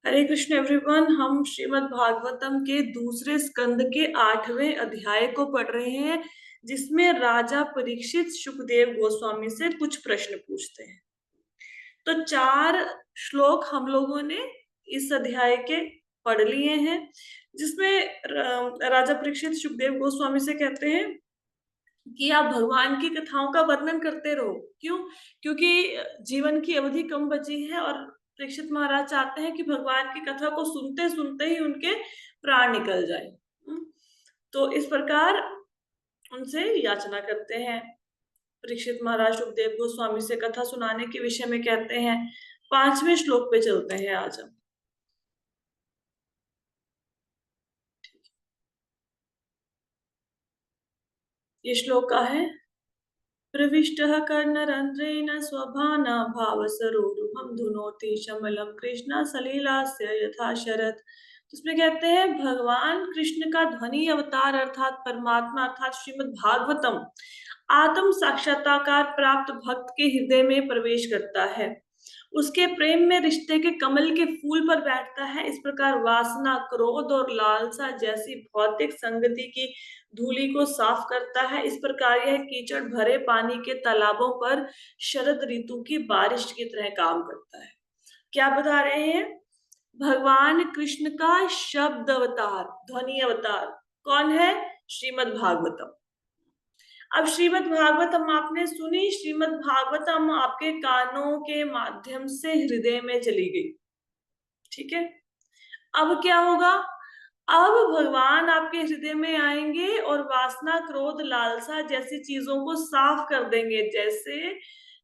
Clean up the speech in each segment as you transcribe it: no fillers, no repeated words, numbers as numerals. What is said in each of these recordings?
हरे Krishna everyone. हम श्रीमद् भागवतम के दूसरे स्कंद के 8वें अध्याय को पढ़ रहे हैं, जिसमें राजा परीक्षित सुखदेव गोस्वामी से कुछ प्रश्न पूछते हैं। तो 4 श्लोक हम लोगों ने इस अध्याय के पढ़ लिए हैं, जिसमें राजा परीक्षित सुखदेव गोस्वामी से कहते हैं कि आप भगवान की कथाओं का वर्णन करते रहो। क्यों? क्योंकि जीवन की अवधि कम बची है और परीक्षित महाराज चाहते हैं कि भगवान की कथा को सुनते सुनते ही उनके प्राण निकल जाए। तो इस प्रकार उनसे याचना करते हैं। परीक्षित महाराज सुखदेव गोस्वामी से कथा सुनाने के विषय में कहते हैं। 5वें श्लोक पे चलते हैं आज हम। ये श्लोक का है। प्रविष्टः कर्णरन्ध्रेण स्वभानाभावसरोरुहं धुनोति शमलं कृष्ण सलीलास्य यथा शरत्। उसमें कहते हैं भगवान कृष्ण का ध्वनि अवतार अर्थात परमात्मा अर्थात श्रीमद् भागवतम आत्म साक्षात्कार प्राप्त भक्त के हृदय में प्रवेश करता है। उसके प्रेम में रिश्ते के कमल के फूल पर बैठता है। इस प्रकार वासना, क्रोध और लालसा जैसी भौतिक संगति की धूलि को साफ करता है। इस प्रकार यह कीचड़ भरे पानी के तालाबों पर शरद ऋतु की बारिश की तरह काम करता है। क्या बता रहे हैं? भगवान कृष्ण का शब्द अवतार, ध्वनि अवतार कौन है? श्रीमद् भागवतम। अब श्रीमद् भागवतम आपने सुनी, श्रीमद् भागवतम आपके कानों के माध्यम से हृदय में चली गई। ठीक है, अब क्या होगा? अब भगवान आपके हृदय में आएंगे और वासना, क्रोध, लालसा जैसी चीजों को साफ कर देंगे। जैसे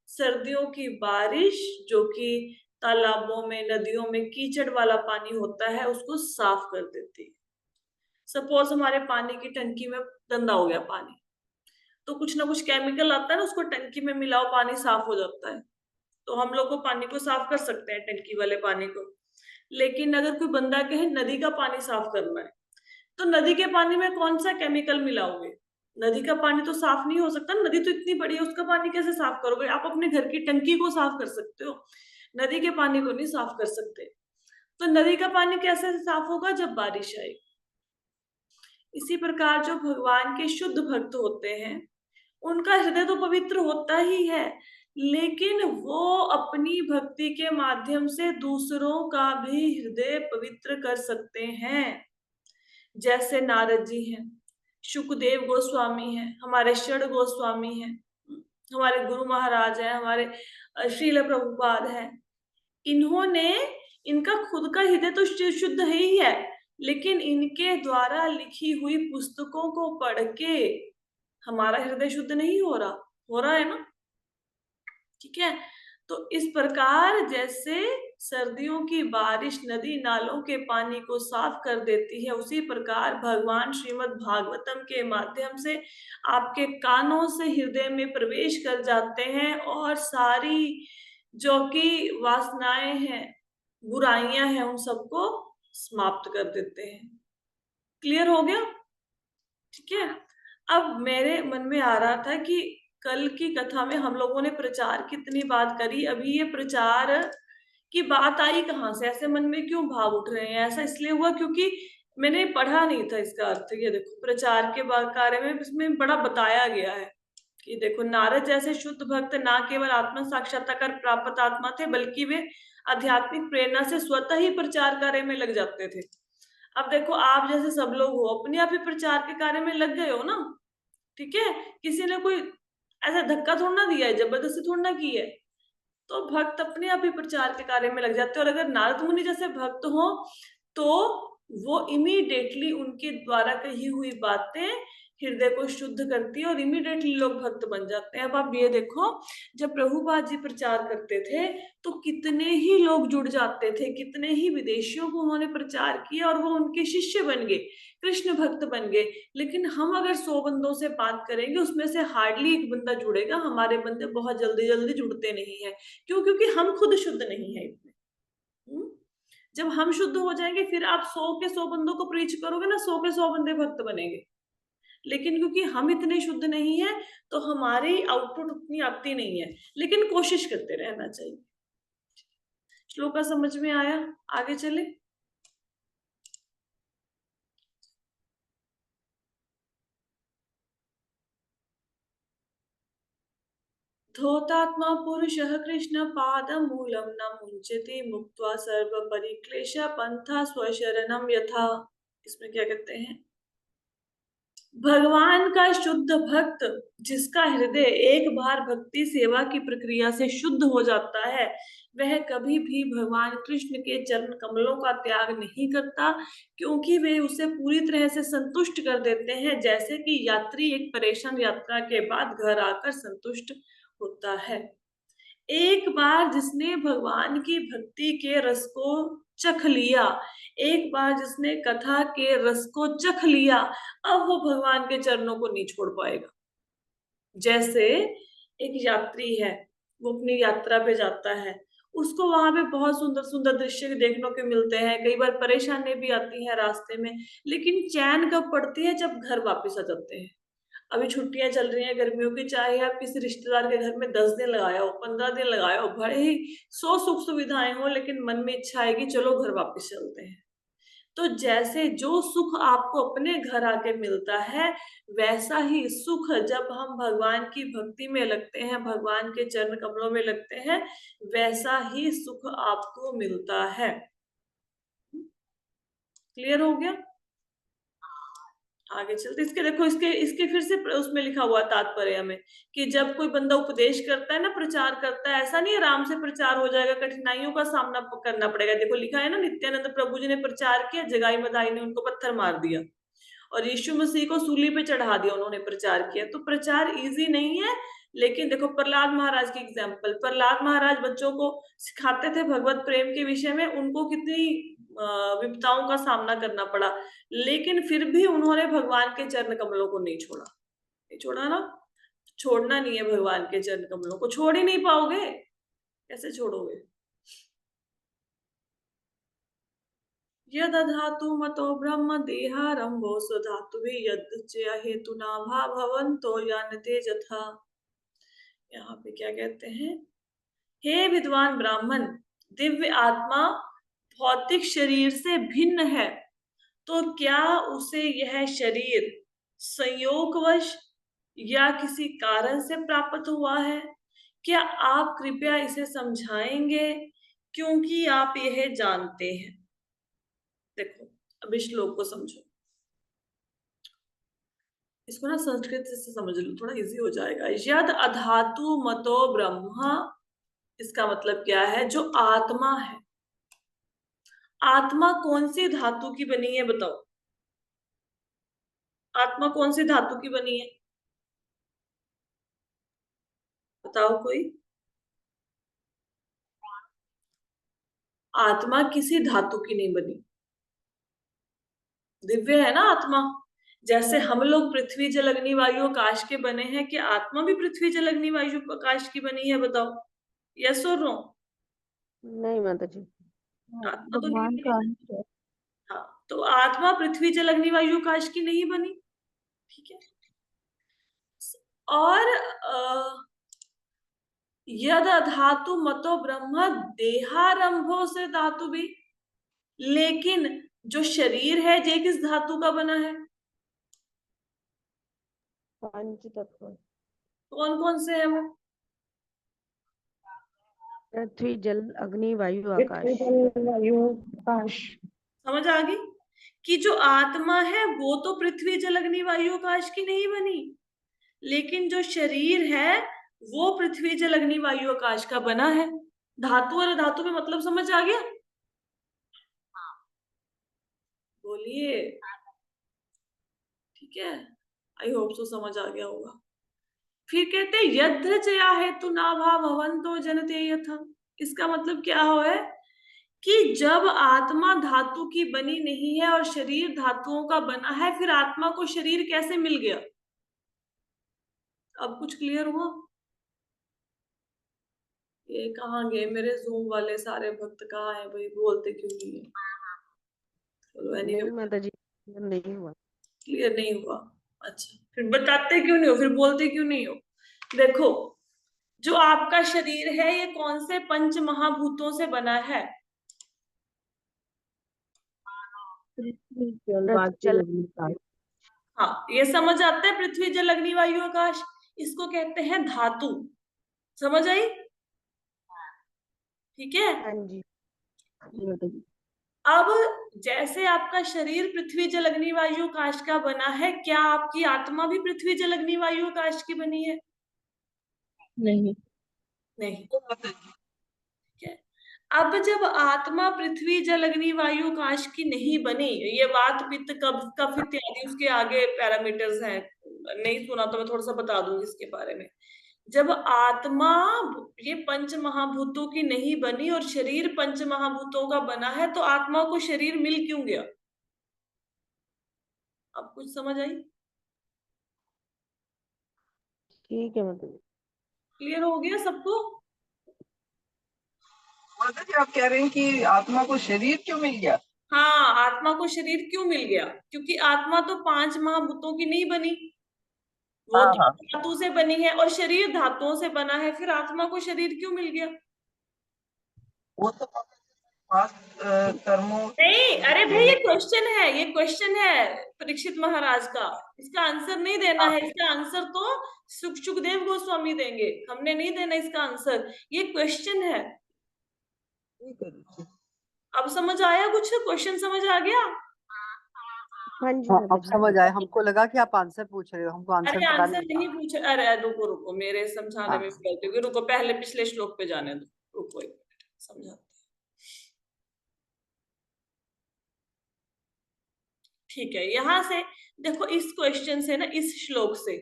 सर्दियों की बारिश जो कि तालाबों में, नदियों में कीचड़ वाला पानी होता है, उसको साफ कर देती है। सपोज हमारे पानी की टंकी में गंदा हो गया पानी, तो कुछ ना कुछ केमिकल आता है ना, उसको टंकी में मिलाओ, पानी साफ हो जाता है। तो हम लोग को पानी को साफ कर सकते हैं, टंकी वाले पानी को। लेकिन अगर कोई बंदा कहे नदी का पानी साफ करना है, तो नदी के पानी में कौन सा केमिकल मिलाओगे? नदी का पानी तो साफ नहीं हो सकता। नदी तो इतनी बड़ी है, उसका पानी कैसे साफ करोगे? आप अपने घर की टंकी को साफ कर सकते हो, नदी के पानी को नहीं साफ कर सकते। तो नदी का पानी कैसे साफ होगा? जब बारिश आए। इसी प्रकार जो भगवान के शुद्ध भक्त होते हैं, उनका हृदय तो पवित्र होता ही है, लेकिन वो अपनी भक्ति के माध्यम से दूसरों का भी हृदय पवित्र कर सकते हैं। जैसे नारद जी हैं, सुखदेव गोस्वामी हैं, हमारे षड गोस्वामी हैं, हमारे गुरु महाराज हैं, हमारे श्रील प्रभुपाद हैं। इन्होंने, इनका खुद का हृदय तो शुद्ध ही है, लेकिन इनके द्वारा लिखी हुई पुस्तकों को पढ़ के हमारा हृदय शुद्ध नहीं हो रहा है ना। ठीक है, तो इस प्रकार जैसे सर्दियों की बारिश नदी नालों के पानी को साफ कर देती है, उसी प्रकार भगवान श्रीमद् भागवतम के माध्यम से आपके कानों से हृदय में प्रवेश कर जाते हैं और सारी जो कि वासनाएं हैं, बुराइयां हैं, उन सबको समाप्त कर देते हैं। क्लियर हो गया? ठीक है, अब मेरे मन में आ रहा था कि कल की कथा में हम लोगों ने प्रचार कितनी बात करी, अभी ये प्रचार की बात आई कहाँ से? ऐसे मन में क्यों भाव उठ रहे हैं? ऐसा इसलिए हुआ क्योंकि मैंने पढ़ा नहीं था इसका अर्थ। ये देखो, प्रचार के बारे में इसमें बड़ा बताया गया है कि देखो, नारद जैसे शुद्ध भक्त ना केवल आत्म साक्षात्कार प्राप्त आत्मा थे, बल्कि वे आध्यात्मिक प्रेरणा से स्वतः ही प्रचार कार्य में लग जाते थे। अब देखो, आप जैसे सब लोग हो, अपने आप ही प्रचार के कार्य में लग गए हो ना। ठीक है, किसी ने कोई ऐसा धक्का थोड़ा ना दिया है, जबरदस्ती थोड़ा ना की है। तो भक्त अपने आप ही प्रचार के कार्य में लग जाते हैं। और अगर नारद मुनि जैसे भक्त हो तो वो इमीडिएटली उनके द्वारा कही हुई बातें हृदय को शुद्ध करती है और इमीडिएटली लोग भक्त बन जाते हैं। अब आप ये देखो, जब प्रभुपाद जी प्रचार करते थे तो कितने ही लोग जुड़ जाते थे, कितने ही विदेशियों को उन्होंने प्रचार किया और वो उनके शिष्य बन गए, कृष्ण भक्त बन गए। लेकिन हम अगर 100 बंदों से बात करेंगे, उसमें से हार्डली एक बंदा जुड़ेगा। हमारे बंदे बहुत जल्दी जल्दी जुड़ते नहीं है। क्यों? क्योंकि हम खुद शुद्ध नहीं है इतने। जब हम शुद्ध हो जाएंगे, फिर आप 100 के 100 बंदों को प्रीच करोगे ना, 100 के 100 बंदे भक्त बनेंगे। लेकिन क्योंकि हम इतने शुद्ध नहीं है, तो हमारी आउटपुट उतनी आती नहीं है। लेकिन कोशिश करते रहना चाहिए। श्लोक का समझ में आया? आगे चले। धोतात्मा पुरुषः कृष्ण पादमूलं न मुञ्चति मुक्त्वा सर्व परिक्लेश पंथा स्वशरणम यथा। इसमें क्या कहते हैं? भगवान का शुद्ध भक्त जिसका हृदय एक बार भक्ति सेवा की प्रक्रिया से शुद्ध हो जाता है, वह कभी भी भगवान कृष्ण के चरण कमलों का त्याग नहीं करता, क्योंकि वे उसे पूरी तरह से संतुष्ट कर देते हैं, जैसे कि यात्री एक परेशान यात्रा के बाद घर आकर संतुष्ट होता है। एक बार जिसने भगवान की भक्ति के रस को चख लिया, एक बार जिसने कथा के रस को चख लिया, अब वो भगवान के चरणों को नहीं छोड़ पाएगा। जैसे एक यात्री है, वो अपनी यात्रा पे जाता है, उसको वहां पे बहुत सुंदर सुंदर दृश्य देखने को मिलते हैं, कई बार परेशानी भी आती है रास्ते में, लेकिन चैन कब पड़ती है? जब घर वापस आ जाते हैं। अभी छुट्टियां चल रही हैं गर्मियों की, चाहे आप किसी रिश्तेदार के घर में 10 दिन लगाए हो, 15 दिन लगाए हो, बड़े ही 100 सुख सुविधाएं हो, लेकिन मन में इच्छा है कि चलो घर वापस चलते हैं। तो जैसे जो सुख आपको अपने घर आके मिलता है, वैसा ही सुख जब हम भगवान की भक्ति में लगते हैं, भगवान के चरण कमलों में लगते हैं, वैसा ही सुख आपको मिलता है। क्लियर हो गया? आगे चलते इसके देखो, इसके इसके फिर से उसमें लिखा हुआ तात्पर्य में कि जब कोई बंदा उपदेश करता है ना, प्रचार करता है, ऐसा नहीं आराम से प्रचार हो जाएगा, कठिनाइयों का सामना करना पड़ेगा। देखो लिखा है ना, नित्यानंद प्रभु जी ने प्रचार किया, जगाई मदाई ने उनको पत्थर मार दिया और यीशु मसीह को सूली पे चढ़ा दिया, उन्होंने प्रचार किया। तो प्रचार इजी नहीं है। लेकिन देखो प्रहलाद महाराज की एग्जाम्पल, प्रहलाद महाराज बच्चों को सिखाते थे भगवत प्रेम के विषय में, उनको कितनी विपदाओं का सामना करना पड़ा, लेकिन फिर भी उन्होंने भगवान के चरण कमलों को नहीं छोड़ा। नहीं छोड़ा ना? छोड़ना नहीं है, भगवान के चरण कमलों को छोड़ ही नहीं पाओगे, कैसे छोड़ोगे? यदधातु मतो ब्रह्म देहारंभो सुधातु यद् हेतुना भा भवन्तो यानते जथा। यहाँ पे क्या कहते हैं? हे विद्वान ब्राह्मण, दिव्य आत्मा भौतिक शरीर से भिन्न है, तो क्या उसे यह शरीर संयोगवश या किसी कारण से प्राप्त हुआ है? क्या आप कृपया इसे समझाएंगे, क्योंकि आप यह जानते हैं। देखो अब इस श्लोक को समझो, इसको ना संस्कृत से समझ लो, थोड़ा इजी हो जाएगा। यद अधातु मतो ब्रह्म, इसका मतलब क्या है? जो आत्मा है, आत्मा कौन सी धातु की बनी है बताओ? आत्मा कौन सी धातु की बनी है? बताओ कोई। आत्मा किसी धातु की नहीं बनी, दिव्य है ना आत्मा। जैसे हम लोग पृथ्वी जल अग्नि वायु आकाश के बने हैं, कि आत्मा भी पृथ्वी जल अग्नि वायु आकाश की बनी है? बताओ, यस और नो? नहीं माता जी, आत्मा तो नहीं भगवान बनी का ना। अंश है। हाँ, तो आत्मा पृथ्वी जल अग्नि वायु आकाश की नहीं बनी। ठीक है। और यद धातु मतो ब्रह्म देहारंभो से धातु भी, लेकिन जो शरीर है ये किस धातु का बना है? पंच तत्व, कौन कौन से है वो? पृथ्वी जल अग्नि वायु पृथ्वी आकाश। जल वायु आकाश। समझ आ गई कि जो आत्मा है वो तो पृथ्वी जल अग्नि वायु आकाश की नहीं बनी, लेकिन जो शरीर है वो पृथ्वी जल अग्नि वायु आकाश का बना है। धातु और धातु में मतलब समझ आ गया? बोलिए। ठीक है, आई होप सो समझ आ गया होगा। फिर कहते हैं यद्र चया हेतु ना भा भवंतो जनते यथा। इसका मतलब क्या हो है कि जब आत्मा धातु की बनी नहीं है और शरीर धातुओं का बना है, फिर आत्मा को शरीर कैसे मिल गया? अब कुछ क्लियर हुआ? ये कहाँ गए मेरे जूम वाले सारे भक्त? कहाँ है भाई, बोलते क्यों नहीं है? चलो एनीवे, नहीं माता जी, नहीं हुआ। क्लियर नहीं हुआ? अच्छा, फिर बताते क्यों नहीं हो, फिर बोलते क्यों नहीं हो? देखो, जो आपका शरीर है ये कौन से पंच महाभूतों से बना है? पृथ्वी जल जल वायु अग्नि आकाश। हाँ, ये समझ आता है, पृथ्वी जल अग्नि वायु आकाश। इसको कहते हैं धातु। समझ आई? ठीक है। हाँ जी। जी माता जी। अब जैसे आपका शरीर पृथ्वी जल अग्नि वायु आकाश का बना है, क्या आपकी आत्मा भी पृथ्वी जल अग्नि वायु आकाश की बनी है? नहीं। नहीं। ठीक है। अब जब आत्मा पृथ्वी जल अग्नि वायु आकाश की नहीं बनी, ये वात पित्त कफ कफ इत्यादि उसके आगे पैरामीटर्स हैं, नहीं सुना तो मैं थोड़ा सा बता दूंगी इसके बारे में। जब आत्मा ये पंच महाभूतों की नहीं बनी और शरीर पंच महाभूतों का बना है, तो आत्मा को शरीर मिल क्यों गया? अब कुछ समझ आई? ठीक है माता जी। क्लियर हो गया सबको? माता जी, आप कह रहे हैं कि आत्मा को शरीर क्यों मिल गया? हाँ, आत्मा को शरीर क्यों मिल गया? क्योंकि आत्मा तो पांच महाभूतों की नहीं बनी, वो हाँ तो हाँ। धातु से बनी है और शरीर धातुओं से बना है, फिर आत्मा को शरीर क्यों मिल गया? वो तो पास्ट कर्मों नहीं, अरे भाई होने ये क्वेश्चन है, ये क्वेश्चन है परीक्षित महाराज का। इसका आंसर नहीं देना है, इसका आंसर तो सुखदेव गोस्वामी देंगे, हमने नहीं देना इसका आंसर। ये क्वेश्चन है। अब समझ आया? कुछ क्वेश्चन समझ आ गया? हाँ जी हाँ, माता अब जी। समझ आया। हमको लगा कि आप आंसर पूछ रहे हो, हमको आंसर अरे पता आंसर नहीं था। नहीं पूछे। अरे रुको रुको, मेरे समझाने में गलती होगी, रुको पहले पिछले श्लोक पे जाने दो, रुको एक मिनट समझाते हैं। ठीक है, यहां से देखो, इस क्वेश्चन से ना, इस श्लोक से,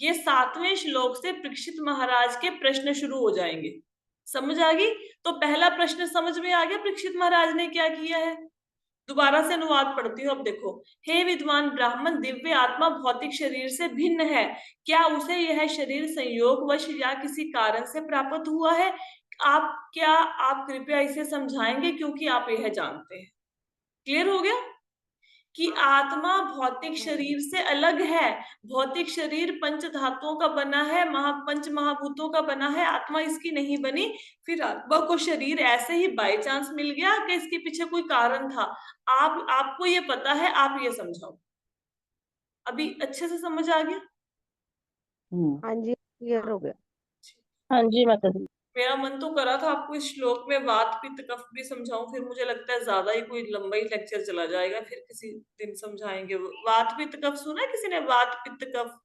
ये 7वें श्लोक से परीक्षित महाराज के प्रश्न शुरू हो जाएंगे। समझ आ गई? तो पहला प्रश्न समझ में आ गया परीक्षित महाराज ने क्या किया है? दोबारा से अनुवाद पढ़ती हूँ। अब देखो, हे विद्वान ब्राह्मण, दिव्य आत्मा भौतिक शरीर से भिन्न है। क्या उसे यह शरीर संयोगवश या किसी कारण से प्राप्त हुआ है? आप कृपया इसे समझाएंगे, क्योंकि आप यह जानते हैं। क्लियर हो गया कि आत्मा भौतिक शरीर से अलग है। भौतिक शरीर पंच धातुओं का बना है, पंच महाभूतों का बना है, आत्मा इसकी नहीं बनी। फिर आत्मा को शरीर ऐसे ही बाय चांस मिल गया कि इसके पीछे कोई कारण था? आपको ये पता है, आप ये समझाओ। अभी अच्छे से समझ आ गया? हाँ जी, क्लियर हो गया। हाँ जी माता जी। मेरा मन तो करा था आपको इस श्लोक में वात पित्त कफ भी समझाऊं, फिर मुझे लगता है ज्यादा ही कोई लंबा ही लेक्चर चला जाएगा, फिर किसी दिन समझाएंगे। वात पित्त कफ सुना है किसी ने? वात पित्त कफ।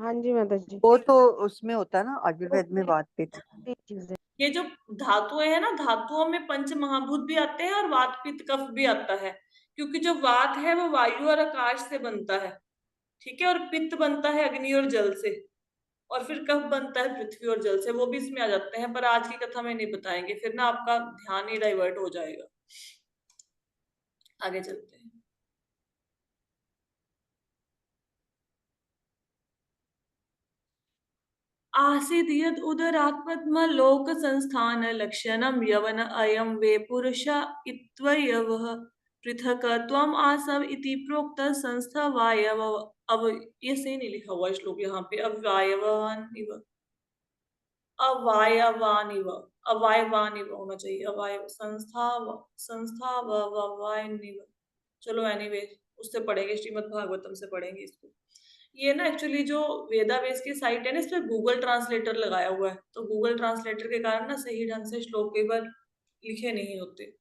हाँ जी माता जी। वो तो उसमें होता है ना, आयुर्वेद में बात पे। चीजें। ये जो धातुएं हैं ना, धातुओं में पंच महाभूत भी आते हैं और वात पित्त कफ भी आता है, क्योंकि जो वात है वो वायु और आकाश से बनता है, ठीक है, और पित्त बनता है अग्नि और जल से, और फिर कफ बनता है पृथ्वी और जल से। वो भी इसमें आ जाते हैं, पर आज की कथा में नहीं बताएंगे, फिर ना आपका ध्यान ही डाइवर्ट हो जाएगा। आगे चलते हैं। आसीद यद उदरात्मत्म लोक संस्थान लक्षणम यवन अयम वे पुरुष इत्वयवः पृथक त्वम आसव इति प्रोक्त संस्था वायव। अब ये सही नहीं लिखा हुआ श्लोक यहाँ पे, अवायवानिव, अवायवानिव, अवायवानिव होना चाहिए, अवायव संस्था संस्था वायनिव। चलो एनीवे, उससे पढ़ेंगे, श्रीमद् भागवतम से पढ़ेंगे इसको। ये ना एक्चुअली जो वेदावेस की साइट है ना, इस पे गूगल ट्रांसलेटर लगाया हुआ है, तो गूगल ट्रांसलेटर के कारण ना सही ढंग से श्लोक कई बार लिखे नहीं होते।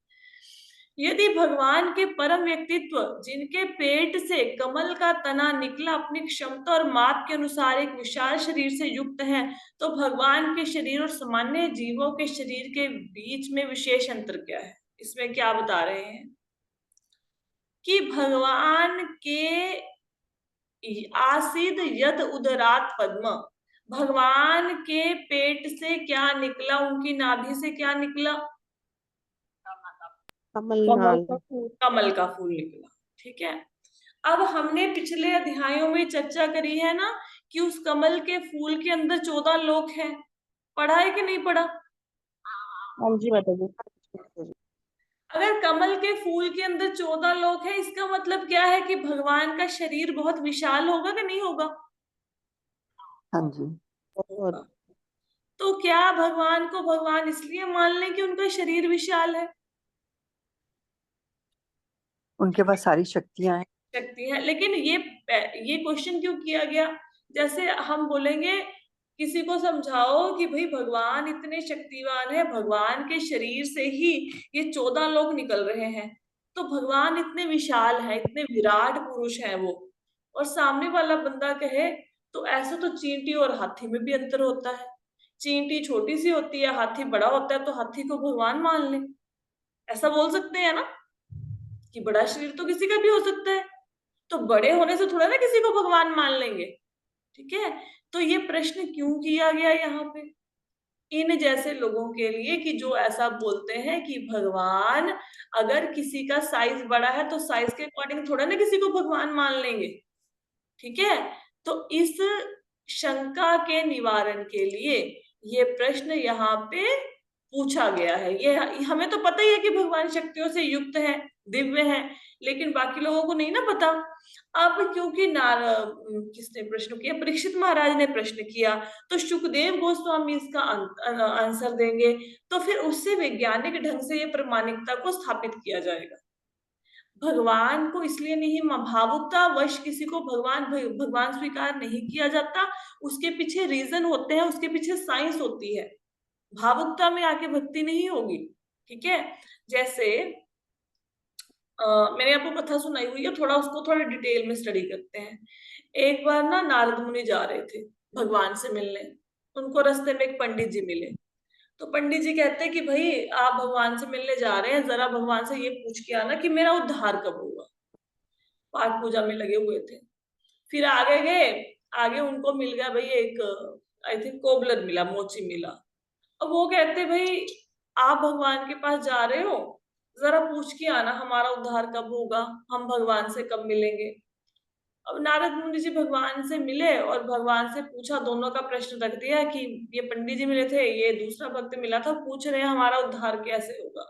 यदि भगवान के परम व्यक्तित्व, जिनके पेट से कमल का तना निकला, अपनी क्षमता और माप के अनुसार एक विशाल शरीर से युक्त है, तो भगवान के शरीर और सामान्य जीवों के शरीर के बीच में विशेष अंतर क्या है? इसमें क्या बता रहे हैं कि भगवान के आसीद यद उदरात पद्म, भगवान के पेट से क्या निकला, उनकी नाभि से क्या निकला? कमल कमल नाल। का फूल। कमल का फूल निकला। ठीक है। अब हमने पिछले अध्यायों में चर्चा करी है ना कि उस कमल के फूल के अंदर 14 लोक हैं। पढ़ा है कि नहीं पढ़ा? हाँ जी माता जी। अगर कमल के फूल के अंदर 14 लोक है, इसका मतलब क्या है कि भगवान का शरीर बहुत विशाल होगा कि नहीं होगा? हाँ जी। होगा। तो क्या भगवान को भगवान इसलिए मान लें कि उनका शरीर विशाल है? उनके पास सारी शक्तियां हैं। शक्ति है, लेकिन ये क्वेश्चन क्यों किया गया? जैसे हम बोलेंगे किसी को समझाओ कि भाई भगवान इतने शक्तिवान है, भगवान के शरीर से ही ये 14 लोग निकल रहे हैं, तो भगवान इतने विशाल है, इतने विराट पुरुष है वो, और सामने वाला बंदा कहे तो ऐसा तो चींटी और हाथी में भी अंतर होता है, चींटी छोटी सी होती है, हाथी बड़ा होता है, तो हाथी को भगवान मान ले, ऐसा बोल सकते हैं ना कि बड़ा शरीर तो किसी का भी हो सकता है, तो बड़े होने से थोड़ा ना किसी को भगवान मान लेंगे। ठीक है, तो ये प्रश्न क्यों किया गया यहाँ पे? इन जैसे लोगों के लिए कि जो ऐसा बोलते हैं कि भगवान, अगर किसी का साइज बड़ा है तो साइज के अकॉर्डिंग थोड़ा ना किसी को भगवान मान लेंगे। ठीक है, तो इस शंका के निवारण के लिए ये प्रश्न यहाँ पे पूछा गया है। ये हमें तो पता ही है कि भगवान शक्तियों से युक्त है, दिव्य है, लेकिन बाकी लोगों को नहीं ना पता। अब क्योंकि किसने प्रश्न किया? परीक्षित महाराज ने प्रश्न किया, तो सुखदेव गोस्वामी इसका आंसर देंगे, तो फिर उससे वैज्ञानिक ढंग से ये प्रामाणिकता को स्थापित किया जाएगा। भगवान को इसलिए नहीं, भावुकता वश किसी को भगवान स्वीकार नहीं किया जाता, उसके पीछे रीजन होते हैं, उसके पीछे साइंस होती है। भावुकता में आके भक्ति नहीं होगी। ठीक है, जैसे मैंने आपको कथा सुनाई हुई है, थोड़ा उसको थोड़ा डिटेल में स्टडी करते हैं। एक बार ना नारद मुनि जा रहे थे भगवान से मिलने, उनको रास्ते में एक पंडित जी मिले, तो पंडित जी कहते हैं कि भाई आप भगवान से मिलने जा रहे हैं, जरा भगवान से ये पूछ के आना कि मेरा उद्धार कब होगा। पाठ पूजा में लगे हुए थे, फिर आगे गए, आगे उनको मिल गया भाई एक, आई थिंक कोबलर मिला, मोची मिला। अब वो कहते भाई आप भगवान के पास जा रहे हो, जरा पूछ के आना हमारा उद्धार कब होगा, हम भगवान से कब मिलेंगे। अब नारद मुनि जी भगवान से मिले और भगवान से पूछा, दोनों का प्रश्न रख दिया कि ये पंडित जी मिले थे, ये दूसरा भक्त मिला था, पूछ रहे हैं हमारा उद्धार कैसे होगा,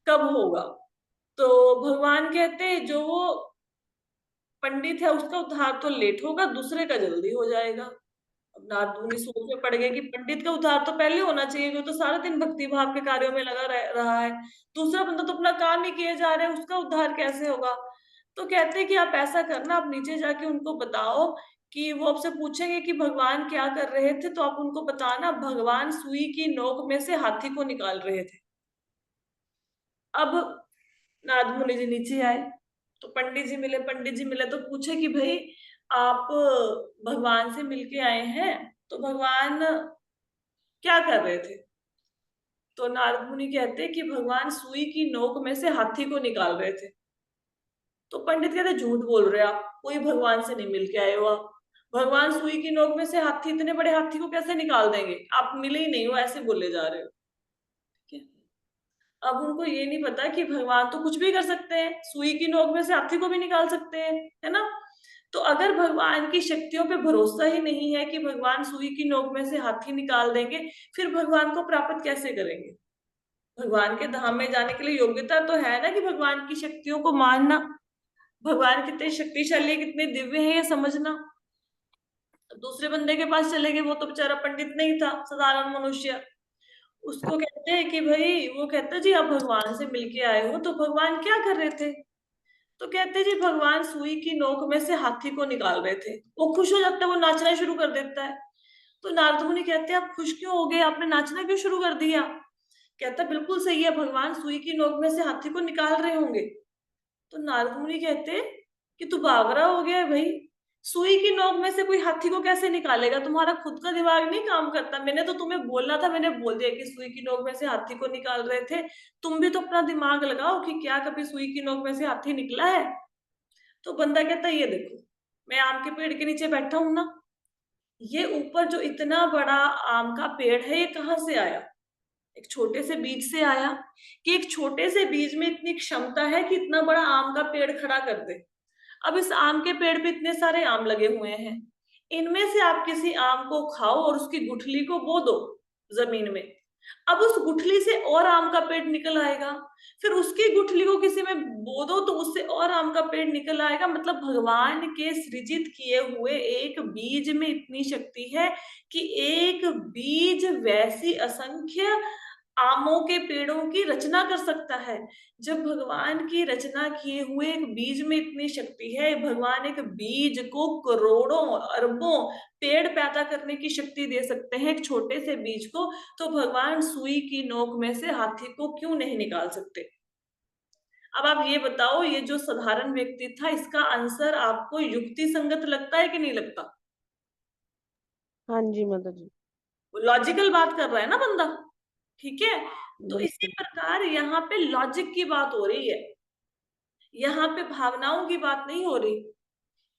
कब होगा। तो भगवान कहते जो वो पंडित है उसका उद्धार तो लेट होगा, दूसरे का जल्दी हो जाएगा। अब नारद मुनि सोच में पड़ गए कि पंडित का उद्धार तो पहले होना चाहिए, क्योंकि तो सारा दिन भक्ति भाव के कार्यों में लगा रहा है, दूसरा बंदा तो अपना काम ही किए जा रहा है, उसका उद्धार कैसे होगा। तो कहते हैं कि आप ऐसा करना, आप नीचे जाके उनको बताओ कि वो आपसे पूछेंगे कि भगवान क्या कर रहे थे, तो आप उनको बताना भगवान सुई की नोक में से हाथी को निकाल रहे थे। अब नारद मुनि जी नीचे आए, तो पंडित जी मिले तो पूछे कि भाई आप भगवान से मिलके आए हैं, तो भगवान क्या कर रहे थे। तो नारद मुनि कहते कि भगवान सुई की नोक में से हाथी को निकाल रहे थे। तो पंडित कहते झूठ बोल रहे आप, कोई भगवान से नहीं मिलके आए हो आप, भगवान सुई की नोक में से हाथी, इतने बड़े हाथी को कैसे निकाल देंगे, आप मिले ही नहीं हो, ऐसे बोले जा रहे हो। ठीक है, अब उनको ये नहीं पता कि भगवान तो कुछ भी कर सकते हैं, सुई की नोक में से हाथी को भी निकाल सकते हैं, है ना। तो अगर भगवान की शक्तियों पे भरोसा ही नहीं है कि भगवान सुई की नोक में से हाथी निकाल देंगे, फिर भगवान को प्राप्त कैसे करेंगे? भगवान के धाम में जाने के लिए योग्यता तो है ना कि भगवान की शक्तियों को मानना, भगवान कितने शक्तिशाली, कितने दिव्य है ये समझना। दूसरे बंदे के पास चले गए, वो तो बेचारा पंडित नहीं था, साधारण मनुष्य, उसको कहते हैं कि भाई, वो कहता है जी आप भगवान से मिलके आए हो, तो भगवान क्या कर रहे थे? तो कहते जी भगवान सुई की नोक में से हाथी को निकाल रहे थे। वो खुश हो जाता है, वो नाचना शुरू कर देता है। तो नारद मुनि कहते हैं आप खुश क्यों हो गए, आपने नाचना क्यों शुरू कर दिया? कहता बिल्कुल सही है, भगवान सुई की नोक में से हाथी को निकाल रहे होंगे। तो नारद मुनि कहते कि तू बावरा हो गया है भाई, सुई की नोक में से कोई हाथी को कैसे निकालेगा, तुम्हारा खुद का दिमाग नहीं काम करता। मैंने तो तुम्हें बोलना था, मैंने बोल दिया कि सुई की नोक में से हाथी को निकाल रहे थे, तुम भी तो अपना दिमाग लगाओ कि क्या कभी सुई की नोक में से हाथी निकला है। तो बंदा कहता है ये देखो, मैं आम के पेड़ के नीचे बैठा हूं ना, ये ऊपर जो इतना बड़ा आम का पेड़ है, ये कहाँ से आया? एक छोटे से बीज से आया, कि एक छोटे से बीज में इतनी क्षमता है कि इतना बड़ा आम का पेड़ खड़ा कर दे। अब इस आम के पेड़ पे इतने सारे आम लगे हुए हैं, इनमें से आप किसी आम को खाओ और उसकी गुठली को बो दो जमीन में, अब उस गुठली से और आम का पेड़ निकल आएगा, फिर उसकी गुठली को किसी में बो दो तो उससे और आम का पेड़ निकल आएगा। मतलब भगवान के सृजित किए हुए एक बीज में इतनी शक्ति है कि एक बीज वैसी असंख्य आमों के पेड़ों की रचना कर सकता है। जब भगवान की रचना किए हुए एक बीज में इतनी शक्ति है, भगवान एक बीज को करोड़ों अरबों पेड़ पैदा करने की शक्ति दे सकते हैं एक छोटे से बीज को, तो भगवान सुई की नोक में से हाथी को क्यों नहीं निकाल सकते? अब आप ये बताओ, ये जो साधारण व्यक्ति था, इसका आंसर आपको युक्ति संगत लगता है कि नहीं लगता? हाँ जी माता जी। लॉजिकल बात कर रहा है ना बंदा, ठीक है? तो इसी बिल्कुल। प्रकार यहाँ पे लॉजिक की बात हो रही है, यहाँ पे भावनाओं की बात नहीं हो रही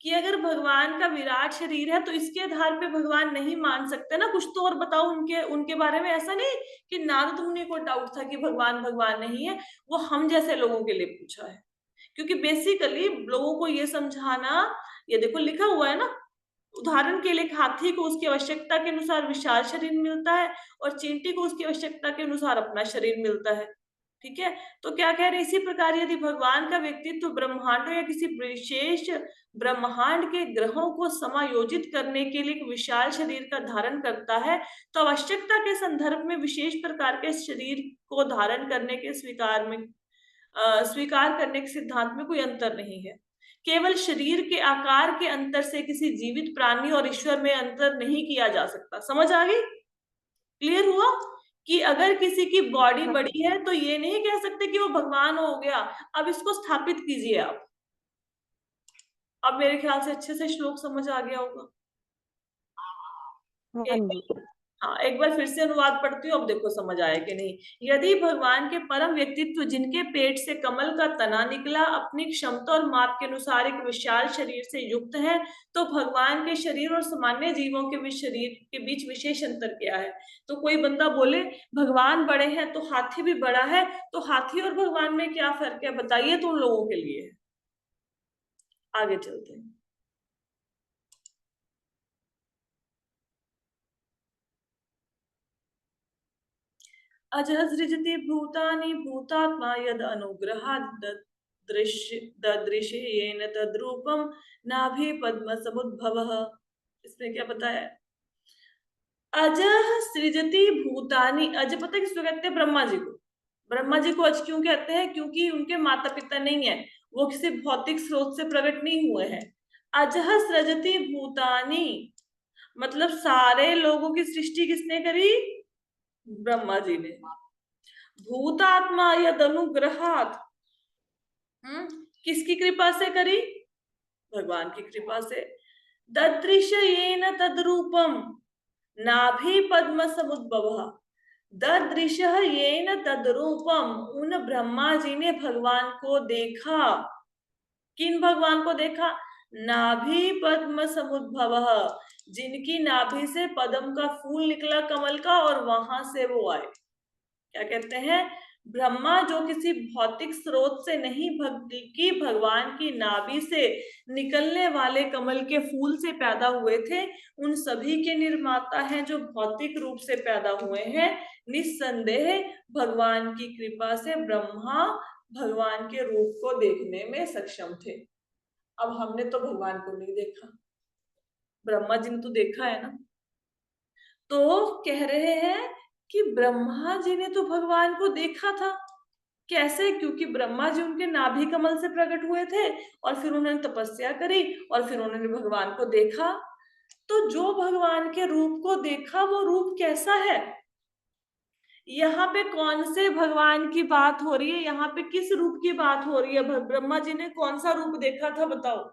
कि अगर भगवान का विराट शरीर है तो इसके आधार पे भगवान नहीं मान सकते ना। कुछ तो और बताओ उनके उनके बारे में। ऐसा नहीं कि नारद मुनि को डाउट था कि भगवान भगवान नहीं है, वो हम जैसे लोगों के लिए पूछा है। क्योंकि बेसिकली लोगों को ये समझाना, ये देखो लिखा हुआ है ना, उदाहरण के लिए हाथी को उसकी आवश्यकता के अनुसार विशाल शरीर मिलता है और चींटी को उसकी आवश्यकता के अनुसार अपना शरीर मिलता है, ठीक है? तो क्या कह रहे हैं, इसी प्रकार यदि भगवान का व्यक्तित्व ब्रह्मांडों या किसी विशेष ब्रह्मांड के ग्रहों को समायोजित करने के लिए एक विशाल शरीर का धारण करता है, तो आवश्यकता के संदर्भ में विशेष प्रकार के शरीर को धारण करने के स्वीकार करने के सिद्धांत में कोई अंतर नहीं है। केवल शरीर के आकार के अंतर से किसी जीवित प्राणी और ईश्वर में अंतर नहीं किया जा सकता। समझ आ गई? क्लियर हुआ कि अगर किसी की बॉडी बड़ी है तो ये नहीं कह सकते कि वो भगवान हो गया। अब इसको स्थापित कीजिए आप। अब मेरे ख्याल से अच्छे से श्लोक समझ आ गया होगा। हाँ जी। हाँ, एक बार फिर से अनुवाद पढ़ती हूँ, अब देखो समझ आया कि नहीं। यदि भगवान के परम व्यक्तित्व जिनके पेट से कमल का तना निकला अपनी क्षमता और माप के अनुसार एक विशाल शरीर से युक्त है, तो भगवान के शरीर और सामान्य जीवों के बीच शरीर के बीच विशेष अंतर क्या है? तो कोई बंदा बोले भगवान बड़े हैं तो हाथी भी बड़ा है, तो हाथी और भगवान में क्या फर्क है बताइए, तो उन लोगों के लिए है। आगे चलते हैं। अजसृजति भूतानि भूतात्मा यद अनुग्रहात् ददृश्येन तद्रूपम नाभि पद्म समुद्भवः। इसमें क्या बताया? अजः सृजति भूतानि। अज पता है किसको कहते हैं? ब्रह्मा जी को। ब्रह्मा जी को अज क्यों कहते हैं? क्योंकि उनके माता पिता नहीं है, वो किसी भौतिक स्रोत से प्रकट नहीं हुए हैं। अजः सृजति भूतानि मतलब सारे लोगों की सृष्टि किसने करी? ब्रह्मा जी ने। भूतात्मा यद अनुग्रहात् किसकी कृपा से करी? भगवान की कृपा से। ददृश्येन तद्रूपम नाभि पद्म समुद्भवः। ददृश्येन तद्रूपम, उन ब्रह्मा जी ने भगवान को देखा। किन भगवान को देखा? नाभि पद्म समुद्भवः, जिनकी नाभि से पद्म का फूल निकला कमल का और वहां से वो आए। क्या कहते हैं? ब्रह्मा जो किसी भौतिक स्रोत से नहीं बल्कि भगवान की नाभि से निकलने वाले कमल के फूल से पैदा हुए थे, उन सभी के निर्माता हैं जो भौतिक रूप से पैदा हुए हैं। निस्संदेह भगवान की कृपा से ब्रह्मा भगवान के रूप को देखने में सक्षम थे। अब हमने तो भगवान को नहीं देखा, ब्रह्मा जी ने तो देखा है ना। तो कह रहे हैं कि ब्रह्मा जी ने तो भगवान को देखा था। कैसे? क्योंकि ब्रह्मा जी उनके नाभि कमल से प्रकट हुए थे और फिर उन्होंने तपस्या करी और फिर उन्होंने भगवान को देखा। तो जो भगवान के रूप को देखा वो रूप कैसा है? यहाँ पे कौन से भगवान की बात हो रही है? यहाँ पे किस रूप की बात हो रही है? ब्रह्मा जी ने कौन सा रूप देखा था बताओ?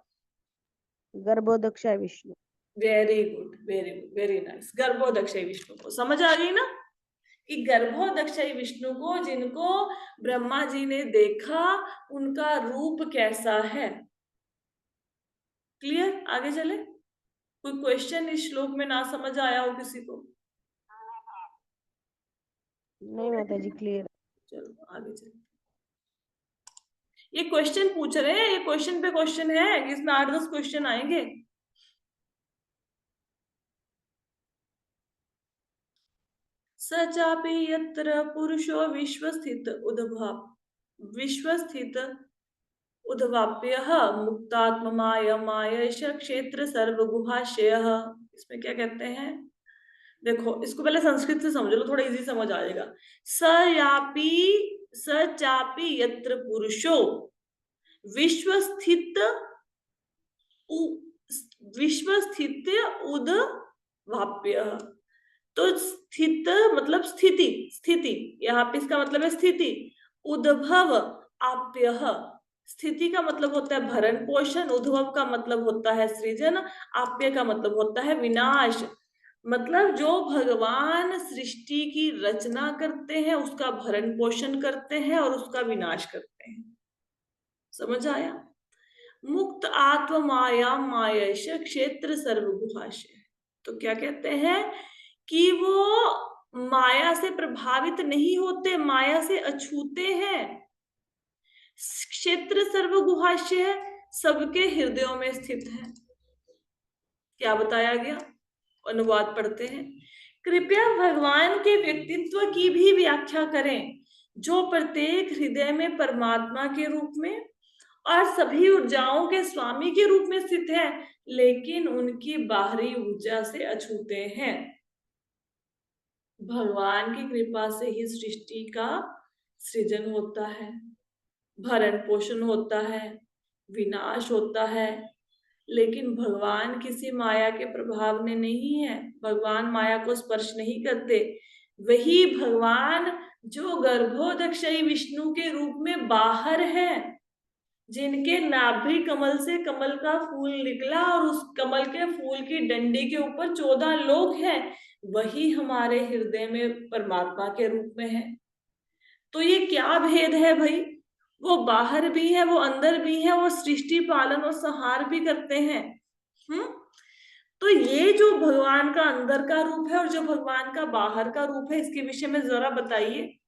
Garbhodakshayi Vishnu. Very good, very good, very nice. Garbhodakshayi Vishnu को समझ आ गई ना कि गर्भोदक्षाय विष्णु को जिनको ब्रह्मा जी ने देखा उनका रूप कैसा है। क्लियर? आगे चले। कोई क्वेश्चन इस श्लोक में ना समझ आया हो किसी को? नहीं माता जी, क्लियर। चलो आगे चलते। ये क्वेश्चन पूछ रहे हैं, ये क्वेश्चन पे क्वेश्चन है, इसमें 8-10 क्वेश्चन आएंगे। स चापि यत्र पुरुषो विश्वस्थित उद्वाप्यः मुक्तात्ममायश क्षेत्र सर्वगुहाशयः। इसमें क्या कहते हैं, देखो इसको पहले संस्कृत से समझ लो, थोड़ा इजी समझ आएगा। स चापि यत्र पुरुषो विश्वस्थित उद्वाप्य। तो स्थित मतलब स्थिति, यहाँ पे इसका मतलब है स्थिति। उद्भव आप्य, स्थिति का मतलब होता है भरण पोषण, उद्भव का मतलब होता है सृजन, आप्य का मतलब होता है विनाश। मतलब जो भगवान सृष्टि की रचना करते हैं उसका भरण पोषण करते हैं और उसका विनाश करते हैं। समझ आया? मुक्त आत्म माया मायश क्षेत्र सर्वगुहाशय। तो क्या कहते हैं कि वो माया से प्रभावित नहीं होते, माया से अछूते हैं। क्षेत्र सर्वगुहाशय सबके हृदयों में स्थित है। क्या बताया गया? अनुवाद पढ़ते हैं। कृपया भगवान के व्यक्तित्व की भी व्याख्या करें, जो प्रत्येक हृदय में परमात्मा के रूप में और सभी ऊर्जाओं के स्वामी के रूप में स्थित है, लेकिन उनकी बाहरी ऊर्जा से अछूते हैं। भगवान की कृपा से ही सृष्टि का सृजन होता है, भरण पोषण होता है, विनाश होता है, लेकिन भगवान किसी माया के प्रभाव में नहीं है। भगवान माया को स्पर्श नहीं करते। वही भगवान जो गर्भोदक्षयी विष्णु के रूप में बाहर है, जिनके नाभि कमल से कमल का फूल निकला और उस कमल के फूल की डंडी के ऊपर 14 लोक हैं, वही हमारे हृदय में परमात्मा के रूप में है। तो ये क्या भेद है भाई? वो बाहर भी है, वो अंदर भी है, वो सृष्टि पालन और संहार भी करते हैं। तो ये जो भगवान का अंदर का रूप है और जो भगवान का बाहर का रूप है, इसके विषय में जरा बताइए।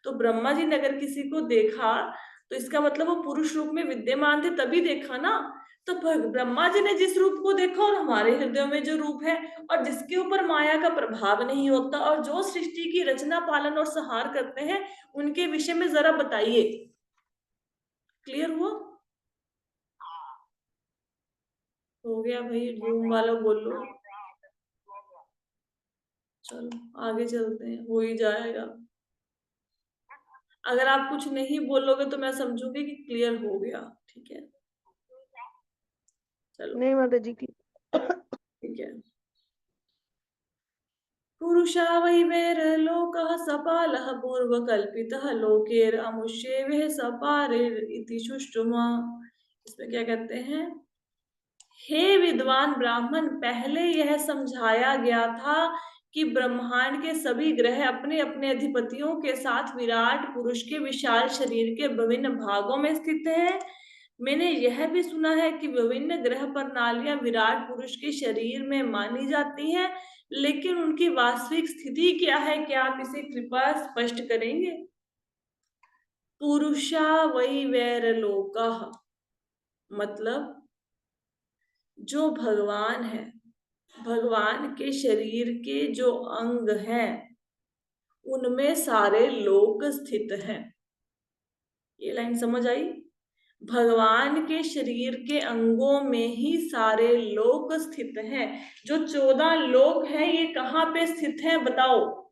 तो ब्रह्मा जी ने अगर किसी को देखा तो इसका मतलब वो पुरुष रूप में विद्यमान थे, तभी देखा ना। तो ब्रह्मा जी ने जिस रूप को देखा और हमारे हृदय में जो रूप है और जिसके ऊपर माया का प्रभाव नहीं होता और जो सृष्टि की रचना पालन और संहार करते हैं, उनके विषय में जरा बताइए। क्लियर हुआ? हो गया भाई? रूम वालों बोलो। चलो आगे चलते हैं, हो ही जाएगा। अगर आप कुछ नहीं बोलोगे तो मैं समझूंगी कि क्लियर हो गया। ठीक है, चलो नहीं माता जी की। ठीक है। पुरुषा वै वैरलोकः सपालः पूर्वकल्पितः लोकेर अमुष्येवः सपारेर इति सुष्टुमा। इसमें क्या कहते हैं? हे विद्वान ब्राह्मण, पहले यह समझाया गया था कि ब्रह्मांड के सभी ग्रह अपने अपने अधिपतियों के साथ विराट पुरुष के विशाल शरीर के विभिन्न भागों में स्थित हैं। मैंने यह भी सुना है कि विभिन्न ग्रह प्रणालियां विराट पुरुष के शरीर में मानी जाती हैं, लेकिन उनकी वास्तविक स्थिति क्या है? क्या आप इसे कृपया स्पष्ट करेंगे? पुरुषा वै वैरलोकः मतलब जो भगवान है, भगवान के शरीर के जो अंग हैं उनमें सारे लोक स्थित हैं। ये लाइन समझ आई? भगवान के शरीर के अंगों में ही सारे लोक स्थित हैं। जो 14 लोक हैं ये कहाँ पे स्थित हैं बताओ?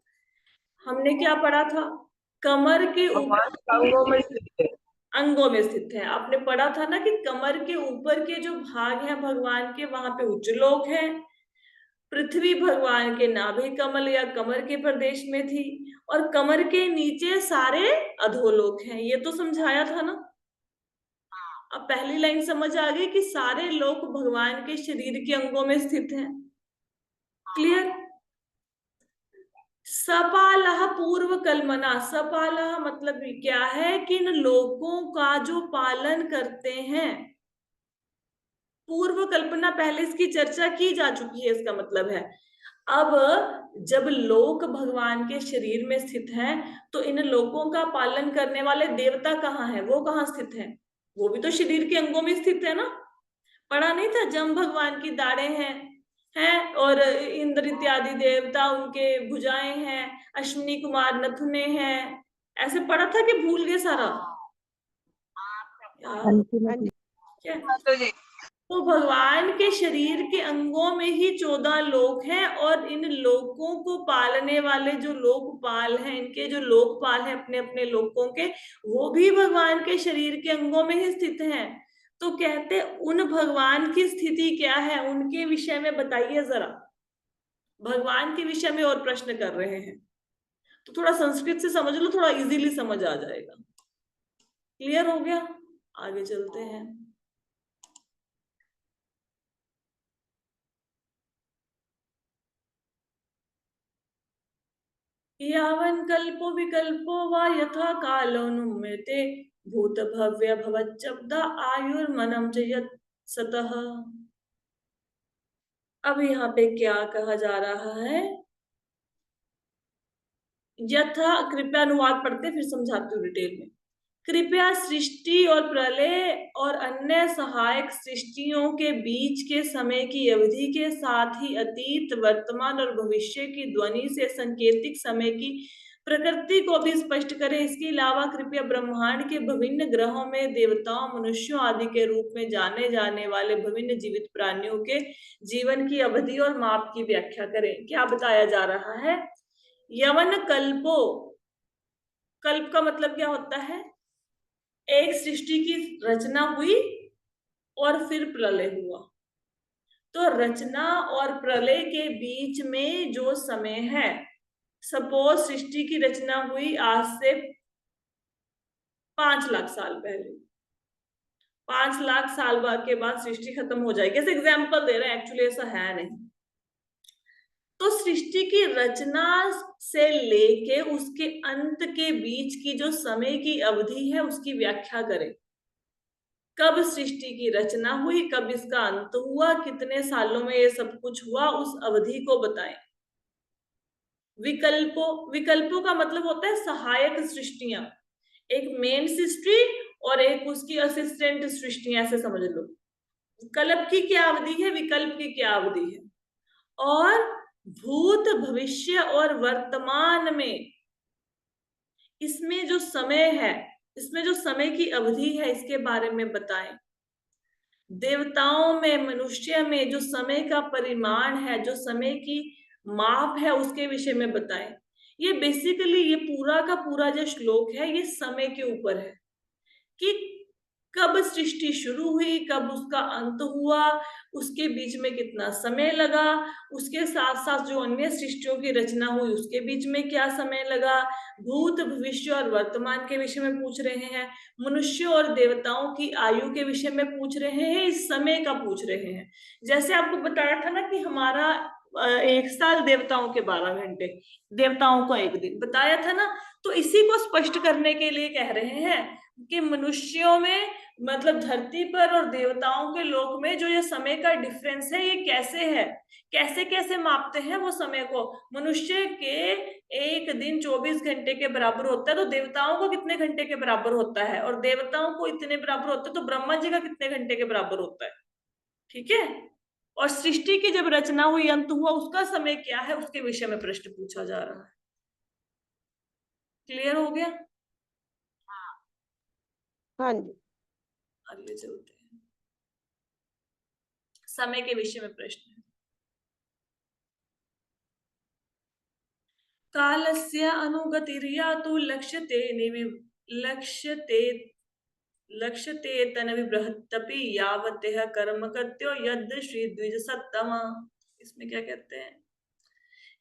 हमने क्या पढ़ा था? कमर के भगवान ऊपर अंगों में स्थित है। अंगों में स्थित है। आपने पढ़ा था ना कि कमर के ऊपर के जो भाग हैं भगवान के, वहां पे उच्च लोक है। पृथ्वी भगवान के नाभि कमल या कमर के प्रदेश में थी और कमर के नीचे सारे अधोलोक हैं। ये तो समझाया था ना। अब पहली लाइन समझ आ गई कि सारे लोक भगवान के शरीर के अंगों में स्थित हैं। क्लियर? सपालह पूर्व कल्पना, सपालह मतलब क्या है कि इन लोकों का जो पालन करते हैं, पूर्व कल्पना पहले इसकी चर्चा की जा चुकी है। इसका मतलब है अब जब लोक भगवान के शरीर में स्थित हैं, तो इन लोकों का पालन करने वाले देवता कहाँ हैं? वो कहाँ स्थित हैं? वो भी तो शरीर के अंगों में स्थित है ना। पढ़ा नहीं था? जम भगवान की दाढ़ें हैं, हैं, और इंद्र इत्यादि देवता उनके भुजाएं हैं, अश्विनी कुमार नथुने हैं। ऐसे पढ़ा था कि भूल गए सारा यार? हाँ जी हाँ माता जी। क्या? माता जी। तो भगवान के शरीर के अंगों में ही 14 लोक हैं, और इन लोकों को पालने वाले जो लोकपाल हैं, इनके जो लोकपाल हैं अपने अपने लोकों के, वो भी भगवान के शरीर के अंगों में ही स्थित हैं। तो कहते उन भगवान की स्थिति क्या है, उनके विषय में बताइए जरा। भगवान के विषय में और प्रश्न कर रहे हैं, तो थोड़ा संस्कृत से समझ लो, थोड़ा इजीली समझ आ जाएगा। क्लियर हो गया? आगे चलते हैं। यावन् कल्पो विकल्पो वा यथा कालो नुम्यते भूत भव्य भवच्चब्द आयुर्मनम च यत् सतः। अब यहाँ पे क्या कहा जा रहा है? यथा, कृपया अनुवाद पढ़ते फिर समझाती हूँ डिटेल में। कृपया सृष्टि और प्रलय और अन्य सहायक सृष्टियों के बीच के समय की अवधि के साथ ही अतीत, वर्तमान और भविष्य की ध्वनि से संकेतिक समय की प्रकृति को भी स्पष्ट करें। इसके अलावा कृपया ब्रह्मांड के विभिन्न ग्रहों में देवताओं, मनुष्यों आदि के रूप में जाने जाने वाले विभिन्न जीवित प्राणियों के जीवन की अवधि और माप की व्याख्या करें। क्या बताया जा रहा है? यवन कल्पो, कल्प का मतलब क्या होता है? एक सृष्टि की रचना हुई और फिर प्रलय हुआ। तो रचना और प्रलय के बीच में जो समय है, सपोज सृष्टि की रचना हुई आज से 5 लाख साल पहले, 5 लाख साल बाद के बाद सृष्टि खत्म हो जाएगी। ऐसे एग्जाम्पल दे रहे हैं, एक्चुअली ऐसा है नहीं। तो सृष्टि की रचना से लेके उसके अंत के बीच की जो समय की अवधि है उसकी व्याख्या करें। कब सृष्टि की रचना हुई, कब इसका अंत हुआ, कितने सालों में ये सब कुछ हुआ, उस अवधि को बताएं। विकल्पों का मतलब होता है सहायक सृष्टियां, एक मेन सृष्टि और एक उसकी असिस्टेंट सृष्टियां, ऐसे समझ लो। कल्प की क्या अवधि है, विकल्प की क्या अवधि है, और भूत, भविष्य और वर्तमान में इसमें जो समय है, इसमें जो समय की अवधि है, इसके बारे में बताएं। देवताओं में, मनुष्य में जो समय का परिमाण है, जो समय की माप है, उसके विषय में बताएं। ये बेसिकली ये पूरा का पूरा जो श्लोक है ये समय के ऊपर है कि कब सृष्टि शुरू हुई, कब उसका अंत हुआ, उसके बीच में कितना समय लगा, उसके साथ साथ जो अन्य सृष्टियों की रचना हुई उसके बीच में क्या समय लगा, भूत, भविष्य और वर्तमान के विषय में पूछ रहे हैं, मनुष्य और देवताओं की आयु के विषय में पूछ रहे हैं, इस समय का पूछ रहे हैं। जैसे आपको बताया था ना कि हमारा 1 साल, देवताओं के 12 घंटे, देवताओं का 1 दिन बताया था ना। तो इसी को स्पष्ट करने के लिए कह रहे हैं कि मनुष्यों में, मतलब धरती पर, और देवताओं के लोक में जो ये समय का डिफरेंस है ये कैसे है, कैसे कैसे मापते हैं वो समय को। मनुष्य के 1 दिन 24 घंटे के बराबर होता है, तो देवताओं को कितने घंटे के बराबर होता है, और देवताओं को इतने बराबर होता है तो ब्रह्मा जी का कितने घंटे के बराबर होता है। ठीक है? और सृष्टि की जब रचना हुई, अंत हुआ, उसका समय क्या है, उसके विषय में प्रश्न पूछा जा रहा है। क्लियर हो गया? हाँ जी। आगे चलते हैं। समय के विषय में प्रश्न है। कालस्य अनुगतिर्या तु लक्ष्यते तनविबृहत्यपि यावत्यः कर्मकर्त्यो यद् श्रीद्विज सत्तम। इसमें क्या कहते हैं?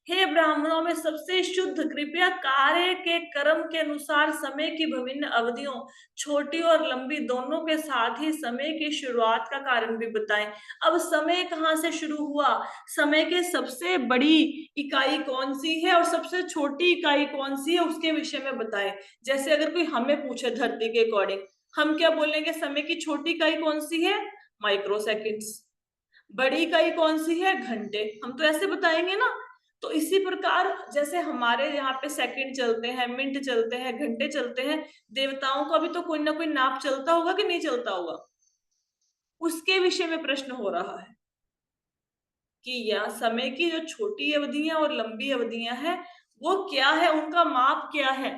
हे ब्राह्मणों में सबसे शुद्ध, कृपया कार्य के कर्म के अनुसार समय की विभिन्न अवधियों, छोटी और लंबी दोनों के साथ ही समय की शुरुआत का कारण भी बताएं। अब समय कहाँ से शुरू हुआ, समय के सबसे बड़ी इकाई कौन सी है और सबसे छोटी इकाई कौन सी है, उसके विषय में बताएं। जैसे अगर कोई हमें पूछे धरती के अकॉर्डिंग, हम क्या बोलेंगे? समय की छोटी इकाई कौन सी है? Micro seconds. बड़ी इकाई कौन सी है? घंटे। हम तो ऐसे बताएंगे ना। तो इसी प्रकार जैसे हमारे यहाँ पे सेकंड चलते हैं, मिनट चलते हैं, घंटे चलते हैं, देवताओं का भी तो कोई ना कोई नाप चलता होगा कि नहीं चलता होगा, उसके विषय में प्रश्न हो रहा है। कि यह समय की जो छोटी अवधियां और लंबी अवधियां हैं वो क्या है, उनका माप क्या है।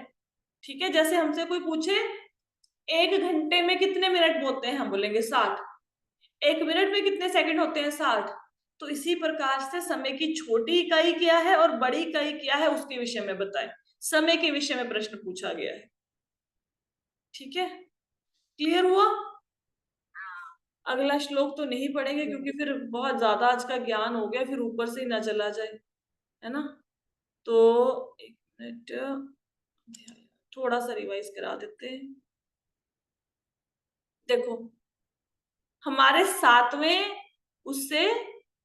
ठीक है, जैसे हमसे कोई पूछे 1 घंटे में कितने मिनट होते हैं, हम बोलेंगे 60। 1 मिनट में कितने सेकंड होते हैं, 60। तो इसी प्रकार से समय की छोटी इकाई क्या है और बड़ी इकाई क्या है उसके विषय में बताएं। समय के विषय में प्रश्न पूछा गया है। ठीक है, क्लियर हुआ। अगला श्लोक तो नहीं पढ़ेंगे क्योंकि फिर बहुत ज्यादा आज का ज्ञान हो गया, फिर ऊपर से ही ना चला जाए, है ना। तो 1 मिनट, थोड़ा सा रिवाइज करा देते हैं। देखो, हमारे 7वें उससे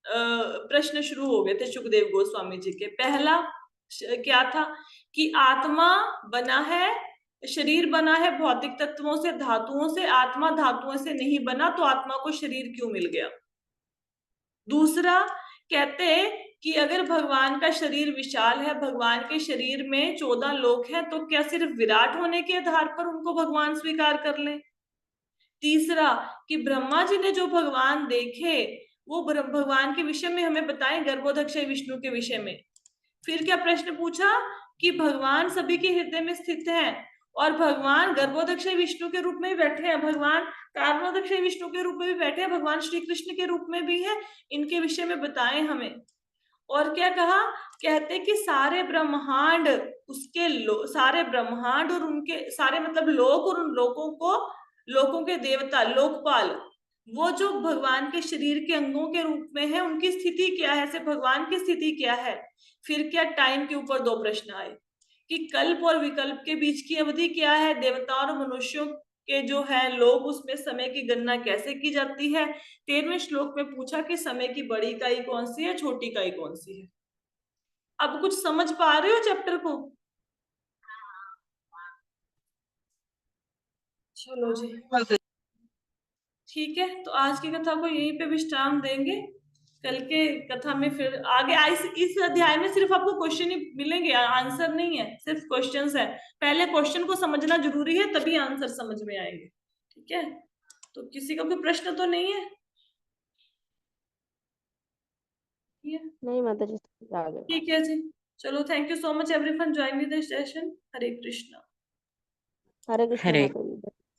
प्रश्न शुरू हो गए थे सुखदेव गोस्वामी जी के। पहला क्या था कि आत्मा बना है, शरीर बना है भौतिक तत्वों से, धातुओं से, आत्मा धातुओं से नहीं बना, तो आत्मा को शरीर क्यों मिल गया। दूसरा कहते कि अगर भगवान का शरीर विशाल है, भगवान के शरीर में 14 लोक हैं, तो क्या सिर्फ विराट होने के आधार पर उनको भगवान स्वीकार कर लें। तीसरा कि ब्रह्मा जी ने जो भगवान देखे वो भगवान के विषय में हमें बताएं, गर्भोदक्षय विष्णु के विषय में। फिर क्या प्रश्न पूछा कि भगवान सभी के हृदय में स्थित हैं और भगवान गर्भोदक्षय विष्णु के रूप में भी बैठे हैं, भगवान कारणोदक्षय विष्णु के रूप में भी बैठे हैं, भगवान श्री कृष्ण के रूप में भी है, इनके विषय में बताएं हमें। और क्या कहा, कहते कि सारे ब्रह्मांड उसके सारे ब्रह्मांड और उनके सारे मतलब लोक और उन लोकों को, लोकों के देवता लोकपाल, वो जो भगवान के शरीर के अंगों के रूप में है, उनकी स्थिति क्या है, से भगवान की स्थिति क्या है। फिर क्या टाइम के ऊपर 2 प्रश्न आए कि कल्प और विकल्प के बीच की अवधि क्या है, देवताओं और मनुष्यों के जो है लोग, उसमें समय की गणना कैसे की जाती है। 13वें श्लोक में पूछा कि समय की बड़ी इकाई कौन सी है, छोटी इकाई कौन सी है। अब कुछ समझ पा रहे हो चैप्टर को। चलो जी, ठीक है, तो आज की कथा को यहीं पे विश्राम देंगे। कल के कथा में फिर आगे इस अध्याय में सिर्फ आपको क्वेश्चन ही मिलेंगे, आंसर नहीं है, सिर्फ क्वेश्चंस है। पहले क्वेश्चन को समझना जरूरी है, तभी आंसर समझ में आएंगे। ठीक है, तो किसी का कोई प्रश्न तो नहीं है। नहीं माता जी, आ गए। ठीक है जी, चलो, thank you so much everyone join with the session. Hare Krishna. Hare Krishna Hare माता जी।